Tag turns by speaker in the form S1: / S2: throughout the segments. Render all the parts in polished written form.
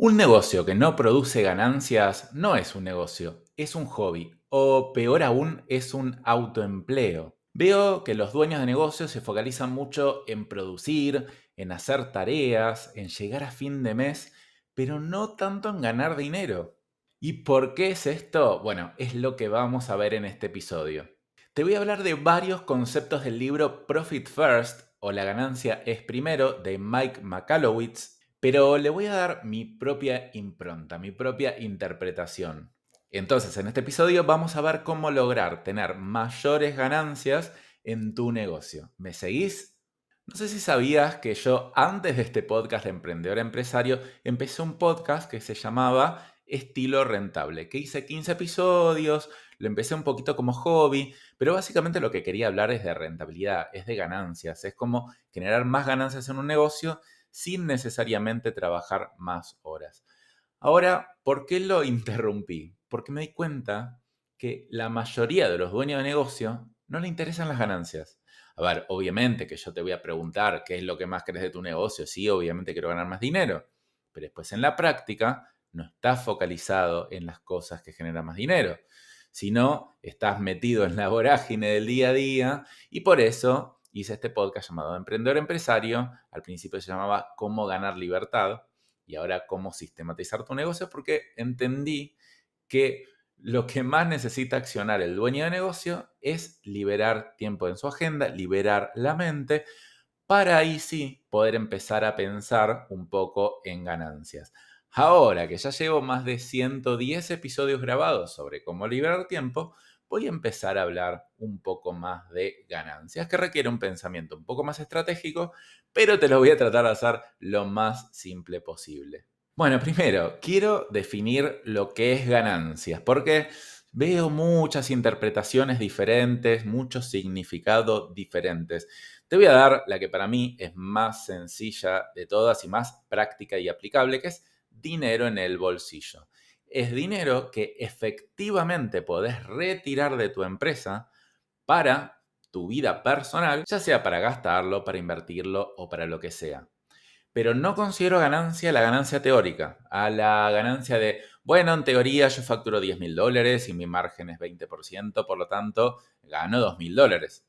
S1: Un negocio que no produce ganancias no es un negocio, es un hobby o peor aún es un autoempleo. Veo que los dueños de negocios se focalizan mucho en producir, en hacer tareas, en llegar a fin de mes, pero no tanto en ganar dinero. ¿Y por qué es esto? Bueno, es lo que vamos a ver en este episodio. Te voy a hablar de varios conceptos del libro Profit First o La ganancia es primero de Mike Michalowicz, pero le voy a dar mi propia impronta, mi propia interpretación. Entonces, en este episodio vamos a ver cómo lograr tener mayores ganancias en tu negocio. ¿Me seguís? No sé si sabías que yo antes de este podcast de Emprendedor Empresario empecé un podcast que se llamaba Estilo Rentable, que hice 15 episodios, lo empecé un poquito como hobby, pero básicamente lo que quería hablar es de rentabilidad, es de ganancias, es como generar más ganancias en un negocio sin necesariamente trabajar más horas. Ahora, ¿por qué lo interrumpí? Porque me di cuenta que la mayoría de los dueños de negocio no le interesan las ganancias. A ver, obviamente que yo te voy a preguntar qué es lo que más querés de tu negocio. Sí, obviamente quiero ganar más dinero. Pero después en la práctica no estás focalizado en las cosas que generan más dinero, sino estás metido en la vorágine del día a día y por eso hice este podcast llamado Emprendedor Empresario. Al principio se llamaba Cómo ganar libertad y ahora cómo sistematizar tu negocio porque entendí que lo que más necesita accionar el dueño de negocio es liberar tiempo en su agenda, liberar la mente, para ahí sí poder empezar a pensar un poco en ganancias. Ahora que ya llevo más de 110 episodios grabados sobre cómo liberar tiempo, voy a empezar a hablar un poco más de ganancias, que requiere un pensamiento un poco más estratégico, pero te lo voy a tratar de hacer lo más simple posible. Bueno, primero, quiero definir lo que es ganancias, porque veo muchas interpretaciones diferentes, muchos significados diferentes. Te voy a dar la que para mí es más sencilla de todas y más práctica y aplicable, que es dinero en el bolsillo. Es dinero que efectivamente podés retirar de tu empresa para tu vida personal, ya sea para gastarlo, para invertirlo o para lo que sea. Pero no considero ganancia la ganancia teórica, a la ganancia de, bueno, en teoría yo facturo $10.000 y mi margen es 20%, por lo tanto gano $2.000.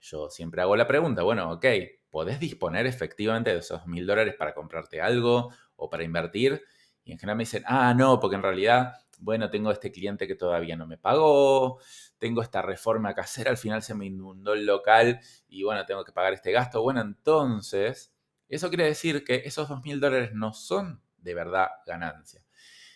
S1: Yo siempre hago la pregunta, bueno, ok, ¿podés disponer efectivamente de esos $1.000 para comprarte algo o para invertir? Y en general me dicen, no, porque en realidad, bueno, tengo este cliente que todavía no me pagó, tengo esta reforma que hacer, al final se me inundó el local y bueno, tengo que pagar este gasto. Bueno, entonces eso quiere decir que esos $2.000 no son de verdad ganancia.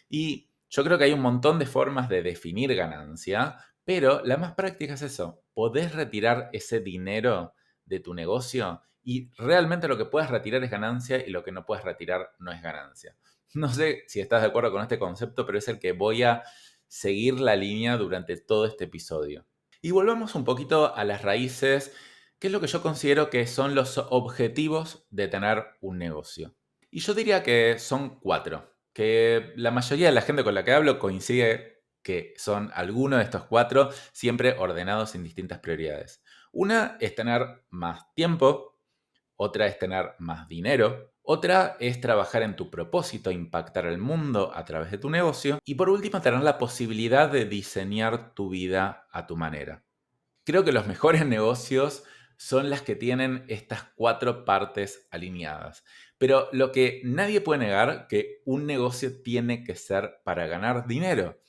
S1: Y yo creo que hay un montón de formas de definir ganancia, pero la más práctica es eso. Podés retirar ese dinero de tu negocio y realmente lo que puedes retirar es ganancia y lo que no puedes retirar no es ganancia. No sé si estás de acuerdo con este concepto, pero es el que voy a seguir la línea durante todo este episodio. Y volvamos un poquito a las raíces, que es lo que yo considero que son los objetivos de tener un negocio. Y yo diría que son 4, que la mayoría de la gente con la que hablo coincide que son algunos de estos 4, siempre ordenados en distintas prioridades. Una es tener más tiempo, otra es tener más dinero, otra es trabajar en tu propósito, impactar el mundo a través de tu negocio y por último tener la posibilidad de diseñar tu vida a tu manera. Creo que los mejores negocios son las que tienen estas 4 partes alineadas. Pero lo que nadie puede negar que un negocio tiene que ser para ganar dinero.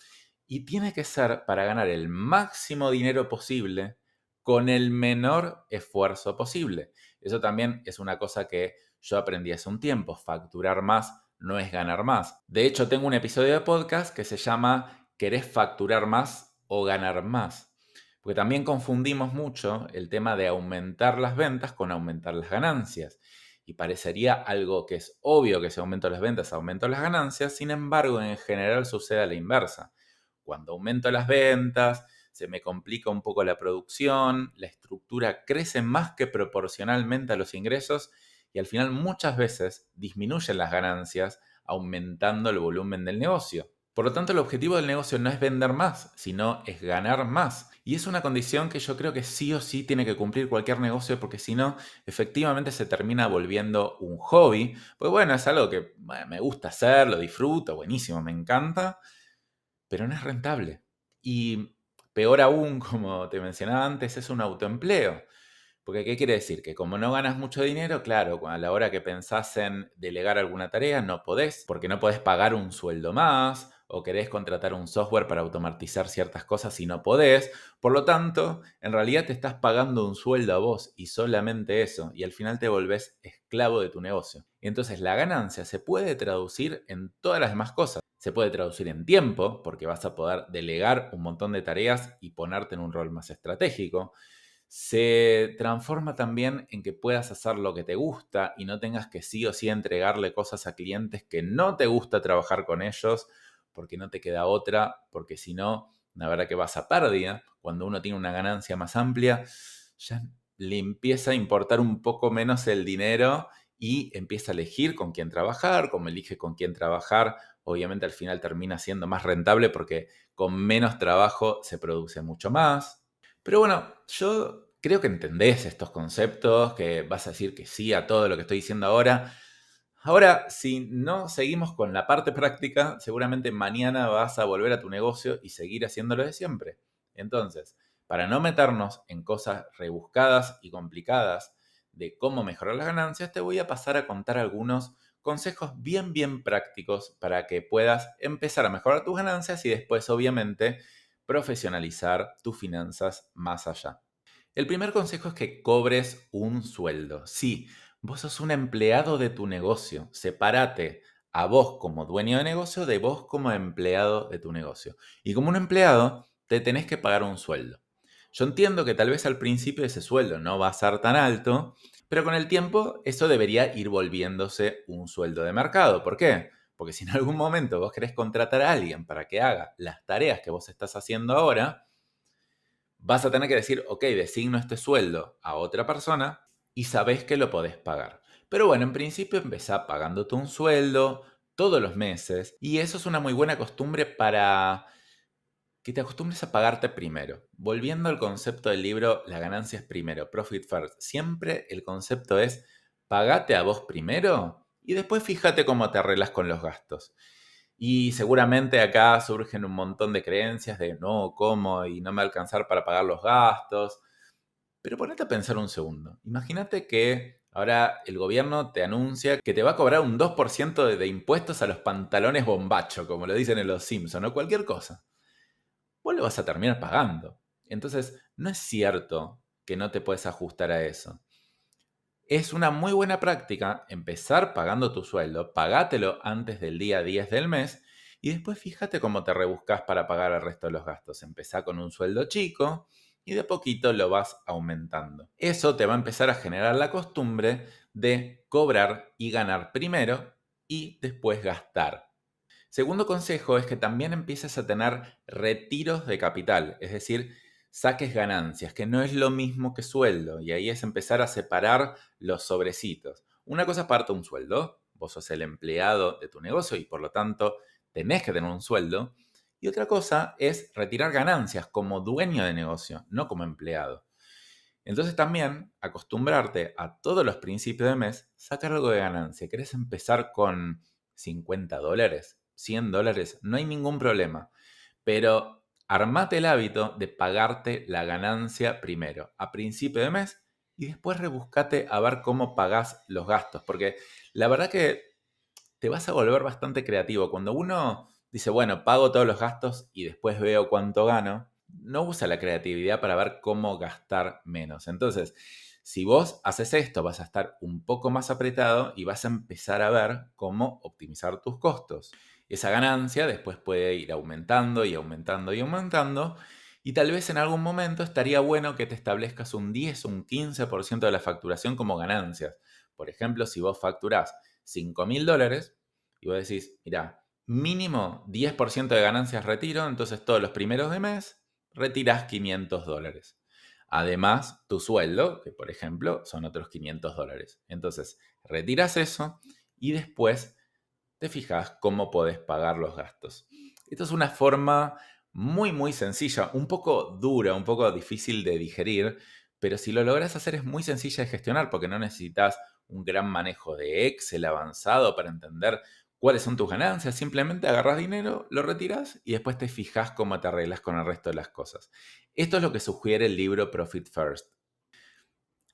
S1: Y tiene que ser para ganar el máximo dinero posible con el menor esfuerzo posible. Eso también es una cosa que yo aprendí hace un tiempo. Facturar más no es ganar más. De hecho, tengo un episodio de podcast que se llama ¿Querés facturar más o ganar más? Porque también confundimos mucho el tema de aumentar las ventas con aumentar las ganancias. Y parecería algo que es obvio que si aumento las ventas, aumento las ganancias. Sin embargo, en general sucede a la inversa. Cuando aumento las ventas, se me complica un poco la producción, la estructura crece más que proporcionalmente a los ingresos y al final muchas veces disminuyen las ganancias aumentando el volumen del negocio. Por lo tanto, el objetivo del negocio no es vender más, sino es ganar más. Y es una condición que yo creo que sí o sí tiene que cumplir cualquier negocio, porque si no, efectivamente se termina volviendo un hobby. Pues bueno, es algo que me gusta hacer, lo disfruto, buenísimo, me encanta, pero no es rentable. Y peor aún, como te mencionaba antes, es un autoempleo. Porque, ¿qué quiere decir? Que como no ganas mucho dinero, claro, a la hora que pensás en delegar alguna tarea, no podés, porque no podés pagar un sueldo más, o querés contratar un software para automatizar ciertas cosas y no podés. Por lo tanto, en realidad te estás pagando un sueldo a vos y solamente eso, y al final te volvés esclavo de tu negocio. Y entonces la ganancia se puede traducir en todas las demás cosas. Se puede traducir en tiempo, porque vas a poder delegar un montón de tareas y ponerte en un rol más estratégico. Se transforma también en que puedas hacer lo que te gusta y no tengas que sí o sí entregarle cosas a clientes que no te gusta trabajar con ellos, porque no te queda otra, porque si no, la verdad que vas a pérdida. Cuando uno tiene una ganancia más amplia, ya le empieza a importar un poco menos el dinero y empieza a elegir con quién trabajar. Como elige con quién trabajar, obviamente al final termina siendo más rentable porque con menos trabajo se produce mucho más. Pero bueno, yo creo que entendés estos conceptos, que vas a decir que sí a todo lo que estoy diciendo ahora. Ahora, si no seguimos con la parte práctica, seguramente mañana vas a volver a tu negocio y seguir haciéndolo de siempre. Entonces, para no meternos en cosas rebuscadas y complicadas de cómo mejorar las ganancias, te voy a pasar a contar algunos consejos bien prácticos para que puedas empezar a mejorar tus ganancias y después, obviamente, profesionalizar tus finanzas más allá. El primer consejo es que cobres un sueldo. Sí, vos sos un empleado de tu negocio. Sepárate a vos como dueño de negocio de vos como empleado de tu negocio. Y como un empleado, te tenés que pagar un sueldo. Yo entiendo que tal vez al principio ese sueldo no va a ser tan alto, pero con el tiempo eso debería ir volviéndose un sueldo de mercado. ¿Por qué? Porque si en algún momento vos querés contratar a alguien para que haga las tareas que vos estás haciendo ahora, vas a tener que decir, ok, designo este sueldo a otra persona y sabés que lo podés pagar. Pero bueno, en principio empezá pagándote un sueldo todos los meses y eso es una muy buena costumbre para que te acostumbres a pagarte primero. Volviendo al concepto del libro La ganancia es primero, Profit First, siempre el concepto es pagate a vos primero y después fíjate cómo te arreglas con los gastos. Y seguramente acá surgen un montón de creencias de no, ¿cómo? Y no me va a alcanzar para pagar los gastos. Pero ponete a pensar un segundo. Imagínate que ahora el gobierno te anuncia que te va a cobrar un 2% de impuestos a los pantalones bombacho, como lo dicen en Los Simpson, o cualquier cosa. Vos lo vas a terminar pagando. Entonces, no es cierto que no te puedes ajustar a eso. Es una muy buena práctica empezar pagando tu sueldo, pagátelo antes del día 10 del mes y después fíjate cómo te rebuscas para pagar el resto de los gastos. Empezá con un sueldo chico y de poquito lo vas aumentando. Eso te va a empezar a generar la costumbre de cobrar y ganar primero y después gastar. Segundo consejo es que también empieces a tener retiros de capital, es decir, saques ganancias, que no es lo mismo que sueldo, y ahí es empezar a separar los sobrecitos. Una cosa es parte un sueldo, vos sos el empleado de tu negocio y por lo tanto tenés que tener un sueldo, y otra cosa es retirar ganancias como dueño de negocio, no como empleado. Entonces también acostumbrarte a todos los principios de mes, sacar algo de ganancia. ¿Querés empezar con $50, $100? No hay ningún problema. Pero armate el hábito de pagarte la ganancia primero, a principio de mes, y después rebuscate a ver cómo pagás los gastos. Porque la verdad que te vas a volver bastante creativo. Cuando uno dice, bueno, pago todos los gastos y después veo cuánto gano, no usa la creatividad para ver cómo gastar menos. Entonces, si vos haces esto, vas a estar un poco más apretado y vas a empezar a ver cómo optimizar tus costos. Esa ganancia después puede ir aumentando y aumentando y aumentando. Y tal vez en algún momento estaría bueno que te establezcas un 10 o un 15% de la facturación como ganancias. Por ejemplo, si vos facturás $5.000 y vos decís, mira, mínimo 10% de ganancias retiro, entonces todos los primeros de mes retirás $500. Además, tu sueldo, que por ejemplo son otros $500. Entonces, retiras eso y después te fijas cómo podés pagar los gastos. Esto es una forma muy sencilla, un poco dura, un poco difícil de digerir, pero si lo logras hacer es muy sencilla de gestionar porque no necesitas un gran manejo de Excel avanzado para entender cuáles son tus ganancias. Simplemente agarras dinero, lo retiras y después te fijas cómo te arreglas con el resto de las cosas. Esto es lo que sugiere el libro Profit First.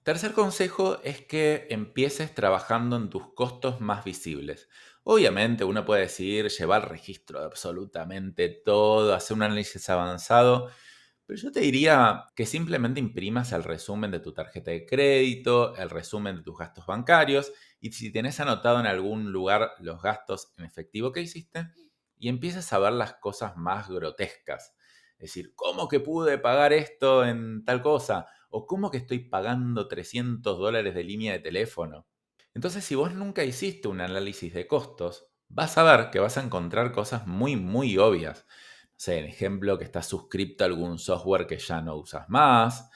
S1: Tercer consejo es que empieces trabajando en tus costos más visibles. Obviamente uno puede decidir llevar registro de absolutamente todo, hacer un análisis avanzado, pero yo te diría que simplemente imprimas el resumen de tu tarjeta de crédito, el resumen de tus gastos bancarios y si tenés anotado en algún lugar los gastos en efectivo que hiciste y empieces a ver las cosas más grotescas. Es decir, ¿cómo que pude pagar esto en tal cosa? ¿O cómo que estoy pagando $300 de línea de teléfono? Entonces, si vos nunca hiciste un análisis de costos, vas a ver que vas a encontrar cosas muy obvias. No sé, en ejemplo, que estás suscripto a algún software que ya no usas más.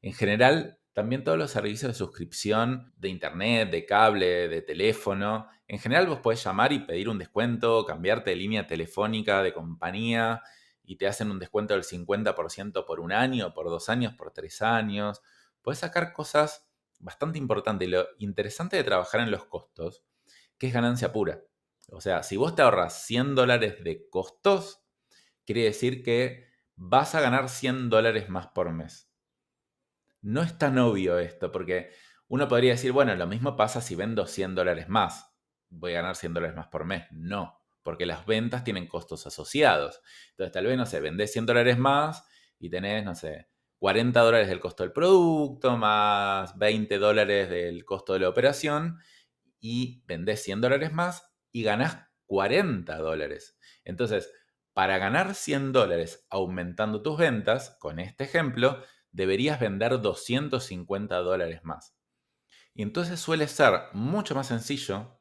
S1: En general, también todos los servicios de suscripción de internet, de cable, de teléfono. En general, vos podés llamar y pedir un descuento, cambiarte de línea telefónica, de compañía, y te hacen un descuento del 50% por un año, por 2 años, por 3 años. Podés sacar cosas bastante importantes. Y lo interesante de trabajar en los costos, que es ganancia pura. O sea, si vos te ahorras $100 de costos, quiere decir que vas a ganar $100 más por mes. No es tan obvio esto, porque uno podría decir, bueno, lo mismo pasa si vendo $100 más. Voy a ganar $100 más por mes. No, porque las ventas tienen costos asociados. Entonces, tal vez, no sé, vendés $100 más y tenés, no sé, $40 del costo del producto, más $20 del costo de la operación, y vendés $100 más y ganás $40. Entonces, para ganar $100 aumentando tus ventas, con este ejemplo, deberías vender $250 más. Y entonces suele ser mucho más sencillo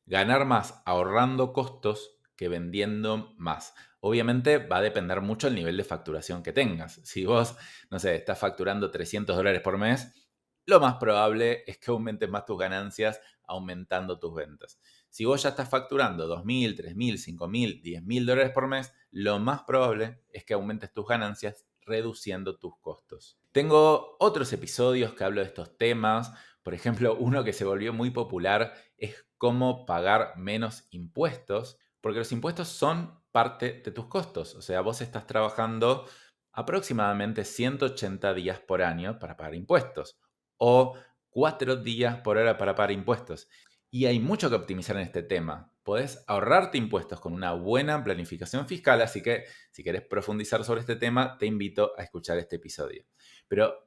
S1: ganar más ahorrando costos que vendiendo más. Obviamente va a depender mucho el nivel de facturación que tengas. Si vos, no sé, estás facturando $300 por mes, lo más probable es que aumentes más tus ganancias aumentando tus ventas. Si vos ya estás facturando 2.000, 3.000, 5.000, 10.000 dólares por mes, lo más probable es que aumentes tus ganancias reduciendo tus costos. Tengo otros episodios que hablo de estos temas. Por ejemplo, uno que se volvió muy popular es cómo pagar menos impuestos, porque los impuestos son parte de tus costos. O sea, vos estás trabajando aproximadamente 180 días por año para pagar impuestos o 4 días por hora para pagar impuestos. Y hay mucho que optimizar en este tema. Podés ahorrarte impuestos con una buena planificación fiscal, así que si querés profundizar sobre este tema, te invito a escuchar este episodio. Pero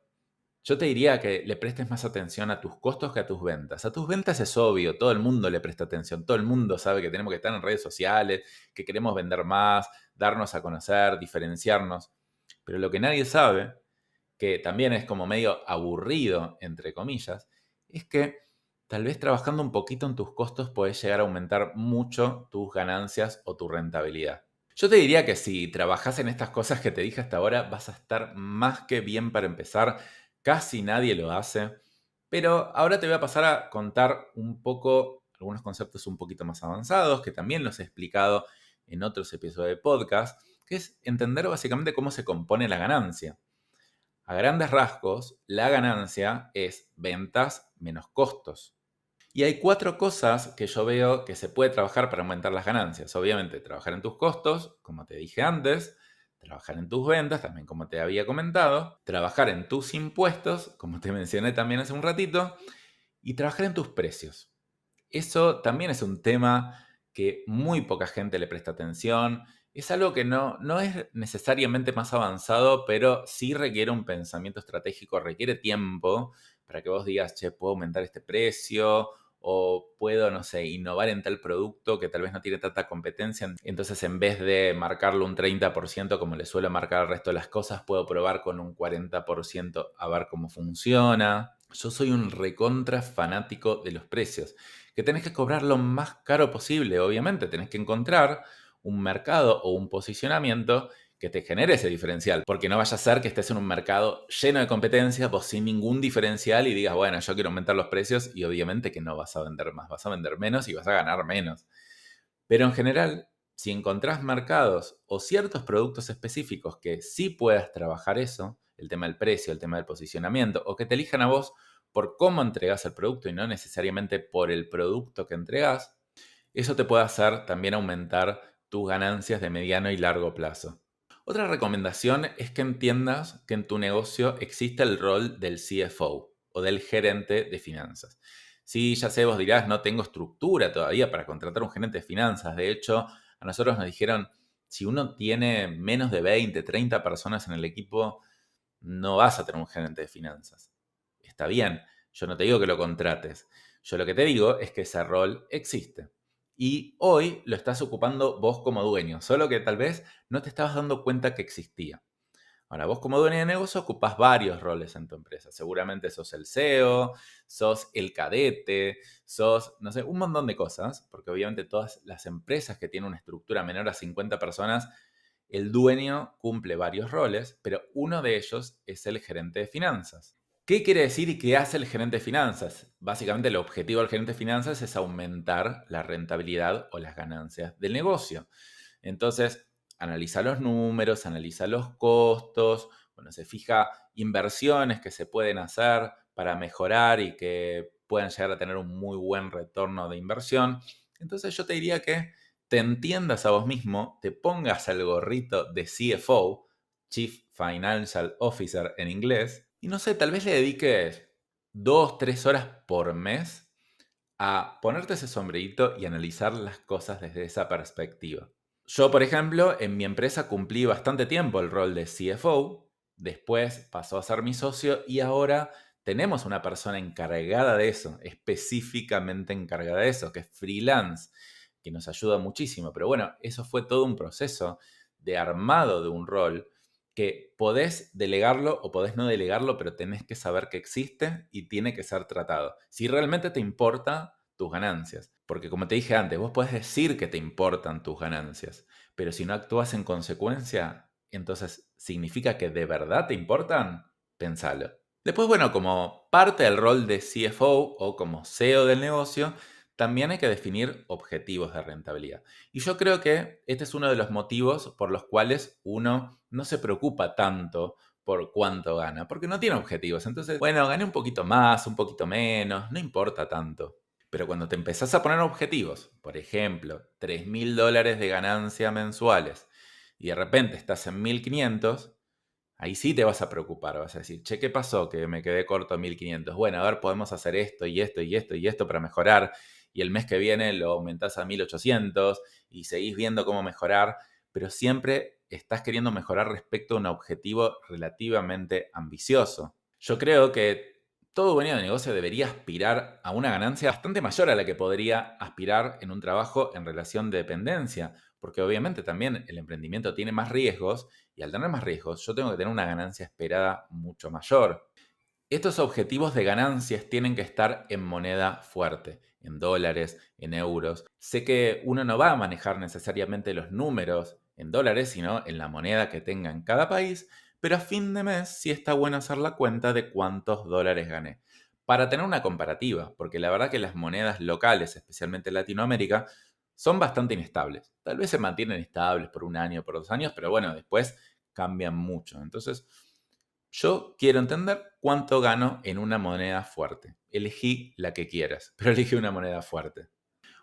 S1: yo te diría que le prestes más atención a tus costos que a tus ventas. A tus ventas es obvio, todo el mundo le presta atención, todo el mundo sabe que tenemos que estar en redes sociales, que queremos vender más, darnos a conocer, diferenciarnos. Pero lo que nadie sabe, que también es como medio aburrido, entre comillas, es que tal vez trabajando un poquito en tus costos podés llegar a aumentar mucho tus ganancias o tu rentabilidad. Yo te diría que si trabajas en estas cosas que te dije hasta ahora, vas a estar más que bien para empezar. Casi nadie lo hace. Pero ahora te voy a pasar a contar un poco, algunos conceptos un poquito más avanzados, que también los he explicado en otros episodios de podcast, que es entender básicamente cómo se compone la ganancia. A grandes rasgos, la ganancia es ventas menos costos. Y hay 4 cosas que yo veo que se puede trabajar para aumentar las ganancias. Obviamente, trabajar en tus costos, como te dije antes, trabajar en tus ventas, también como te había comentado, trabajar en tus impuestos, como te mencioné también hace un ratito, y trabajar en tus precios. Eso también es un tema que muy poca gente le presta atención. Es algo que no es necesariamente más avanzado, pero sí requiere un pensamiento estratégico, requiere tiempo para que vos digas, che, puedo aumentar este precio o puedo, no sé, innovar en tal producto que tal vez no tiene tanta competencia. Entonces, en vez de marcarlo un 30% como le suelo marcar al resto de las cosas, puedo probar con un 40% a ver cómo funciona. Yo soy un recontra fanático de los precios, que tenés que cobrar lo más caro posible, obviamente, tenés que encontrar un mercado o un posicionamiento que te genere ese diferencial, porque no vaya a ser que estés en un mercado lleno de competencia, vos sin ningún diferencial y digas, bueno, yo quiero aumentar los precios y obviamente que no vas a vender más, vas a vender menos y vas a ganar menos. Pero en general, Si encontrás mercados o ciertos productos específicos que sí puedas trabajar eso, el tema del precio, el tema del posicionamiento, o que te elijan a vos por cómo entregás el producto y no necesariamente por el producto que entregás, eso te puede hacer también aumentar tus ganancias de mediano y largo plazo. Otra recomendación es que entiendas que en tu negocio existe el rol del CFO o del gerente de finanzas. Sí, ya sé, vos dirás, no tengo estructura todavía para contratar un gerente de finanzas. De hecho, a nosotros nos dijeron, si uno tiene menos de 20, 30 personas en el equipo, no vas a tener un gerente de finanzas. Está bien, yo no te digo que lo contrates. Yo lo que te digo es que ese rol existe. Y hoy lo estás ocupando vos como dueño, solo que tal vez no te estabas dando cuenta que existía. Ahora, vos como dueño de negocio ocupás varios roles en tu empresa. Seguramente sos el CEO, sos el cadete, sos, no sé, un montón de cosas, porque obviamente todas las empresas que tienen una estructura menor a 50 personas, el dueño cumple varios roles, pero uno de ellos es el gerente de finanzas. ¿Qué quiere decir y qué hace el gerente de finanzas? Básicamente el objetivo del gerente de finanzas es aumentar la rentabilidad o las ganancias del negocio. Entonces, analiza los números, analiza los costos, bueno, se fija inversiones que se pueden hacer para mejorar y que puedan llegar a tener un muy buen retorno de inversión. Entonces yo te diría que te entiendas a vos mismo, te pongas el gorrito de CFO, Chief Financial Officer en inglés, y no sé, tal vez le dediques 2, 3 horas por mes a ponerte ese sombrerito y analizar las cosas desde esa perspectiva. Yo, por ejemplo, en mi empresa cumplí bastante tiempo el rol de CFO, después pasó a ser mi socio y ahora tenemos una persona encargada de eso, específicamente encargada de eso, que es freelance, que nos ayuda muchísimo. Pero bueno, eso fue todo un proceso de armado de un rol que podés delegarlo o podés no delegarlo, pero tenés que saber que existe y tiene que ser tratado. Si realmente te importa tus ganancias. Porque como te dije antes, vos podés decir que te importan tus ganancias, pero si no actúas en consecuencia, entonces ¿significa que de verdad te importan? Pensalo. Después, bueno, como parte del rol de CFO o como CEO del negocio, también hay que definir objetivos de rentabilidad. Y yo creo que este es uno de los motivos por los cuales uno no se preocupa tanto por cuánto gana, porque no tiene objetivos. Entonces, bueno, gané un poquito más, un poquito menos, no importa tanto. Pero cuando te empezás a poner objetivos, por ejemplo, $3.000 de ganancia mensuales, y de repente estás en 1.500, ahí sí te vas a preocupar, vas a decir, che, ¿qué pasó? Que me quedé corto a 1.500. Bueno, a ver, podemos hacer esto y esto y esto y esto para mejorar. Y el mes que viene lo aumentás a 1.800 y seguís viendo cómo mejorar, pero siempre estás queriendo mejorar respecto a un objetivo relativamente ambicioso. Yo creo que todo dueño de negocio debería aspirar a una ganancia bastante mayor a la que podría aspirar en un trabajo en relación de dependencia, porque obviamente también el emprendimiento tiene más riesgos y al tener más riesgos, yo tengo que tener una ganancia esperada mucho mayor. Estos objetivos de ganancias tienen que estar en moneda fuerte, en dólares, en euros. Sé que uno no va a manejar necesariamente los números en dólares, sino en la moneda que tenga en cada país, pero a fin de mes sí está bueno hacer la cuenta de cuántos dólares gané. Para tener una comparativa, porque la verdad que las monedas locales, especialmente en Latinoamérica, son bastante inestables. Tal vez se mantienen estables por un año, por 2 años, pero bueno, después cambian mucho. Entonces, yo quiero entender cuánto gano en una moneda fuerte. Elegí la que quieras, pero elegí una moneda fuerte.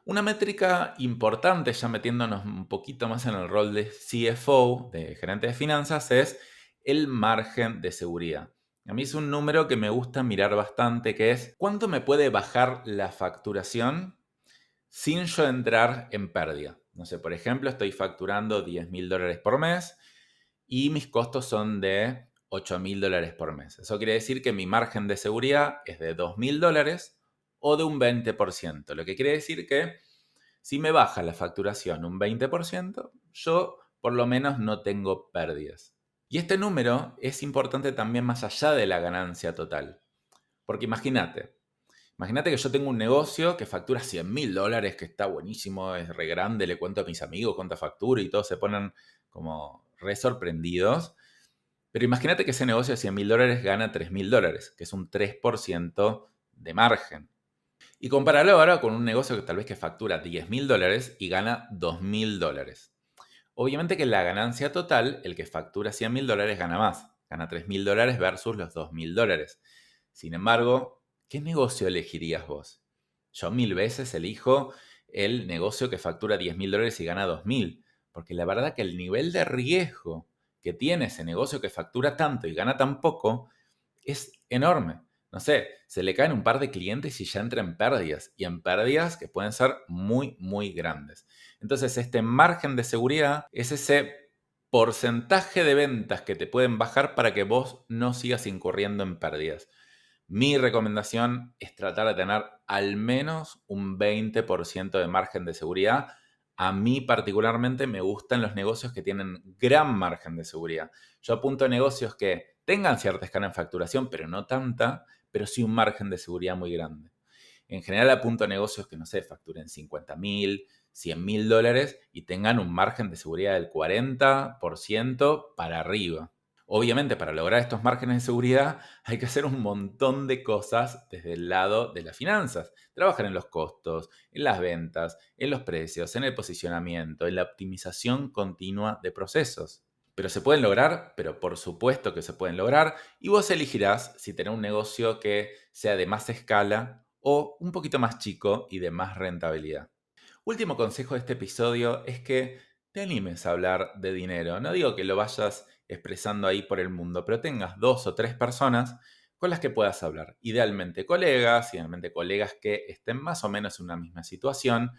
S1: Una métrica importante, ya metiéndonos un poquito más en el rol de CFO, de gerente de finanzas, es el margen de seguridad. A mí es un número que me gusta mirar bastante, que es cuánto me puede bajar la facturación sin yo entrar en pérdida. No sé, por ejemplo, estoy facturando $10.000 por mes y mis costos son de $8.000 por mes. Eso quiere decir que mi margen de seguridad es de $2.000 o de un 20%. Lo que quiere decir que si me baja la facturación un 20%, yo por lo menos no tengo pérdidas. Y este número es importante también más allá de la ganancia total. Porque imagínate que yo tengo un negocio que factura $100.000, que está buenísimo, es re grande, le cuento a mis amigos cuánta factura y todos se ponen como re sorprendidos. Pero imagínate que ese negocio de $100.000 gana $3.000, que es un 3% de margen. Y compáralo ahora con un negocio que tal vez que factura $10.000 y gana $2.000. Obviamente que la ganancia total, el que factura $100.000 gana más, gana $3.000 versus los $2.000. Sin embargo, ¿qué negocio elegirías vos? Yo 1000 veces elijo el negocio que factura $10.000 y gana 2.000, porque la verdad que el nivel de riesgo que tiene ese negocio que factura tanto y gana tan poco es enorme. No sé, se le caen un par de clientes y ya entra en pérdidas, y en pérdidas que pueden ser muy, muy grandes. Entonces, este margen de seguridad es ese porcentaje de ventas que te pueden bajar para que vos no sigas incurriendo en pérdidas. Mi recomendación es tratar de tener al menos un 20% de margen de seguridad. A mí particularmente me gustan los negocios que tienen gran margen de seguridad. Yo apunto a negocios que tengan cierta escala en facturación, pero no tanta, pero sí un margen de seguridad muy grande. En general apunto a negocios que, no sé, facturen 50.000, $100.000 y tengan un margen de seguridad del 40% para arriba. Obviamente, para lograr estos márgenes de seguridad hay que hacer un montón de cosas desde el lado de las finanzas. Trabajar en los costos, en las ventas, en los precios, en el posicionamiento, en la optimización continua de procesos. Pero se pueden lograr, pero por supuesto que se pueden lograr, y vos elegirás si tener un negocio que sea de más escala o un poquito más chico y de más rentabilidad. Último consejo de este episodio es que te animes a hablar de dinero. No digo que lo vayas expresando ahí por el mundo, pero tengas 2 o 3 personas con las que puedas hablar. Idealmente colegas que estén más o menos en una misma situación.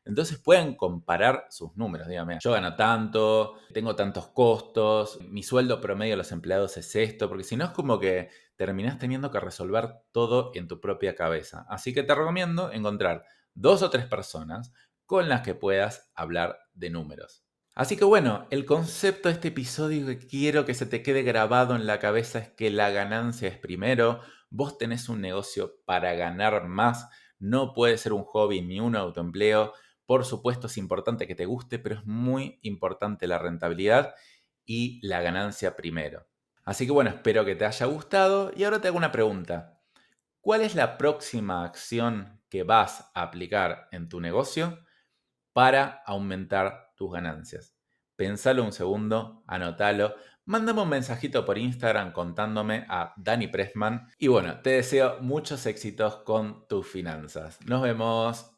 S1: Entonces pueden comparar sus números. Dígame, yo gano tanto, tengo tantos costos, mi sueldo promedio de los empleados es esto, porque si no es como que terminás teniendo que resolver todo en tu propia cabeza. Así que te recomiendo encontrar 2 o 3 personas con las que puedas hablar de números. Así que bueno, el concepto de este episodio que quiero que se te quede grabado en la cabeza es que la ganancia es primero. Vos tenés un negocio para ganar más, no puede ser un hobby ni un autoempleo. Por supuesto es importante que te guste, pero es muy importante la rentabilidad y la ganancia primero. Así que bueno, espero que te haya gustado y ahora te hago una pregunta. ¿Cuál es la próxima acción que vas a aplicar en tu negocio para aumentar tus ganancias? Pensalo un segundo, anótalo, mándame un mensajito por Instagram contándome a Dani Pressman y bueno, te deseo muchos éxitos con tus finanzas. Nos vemos.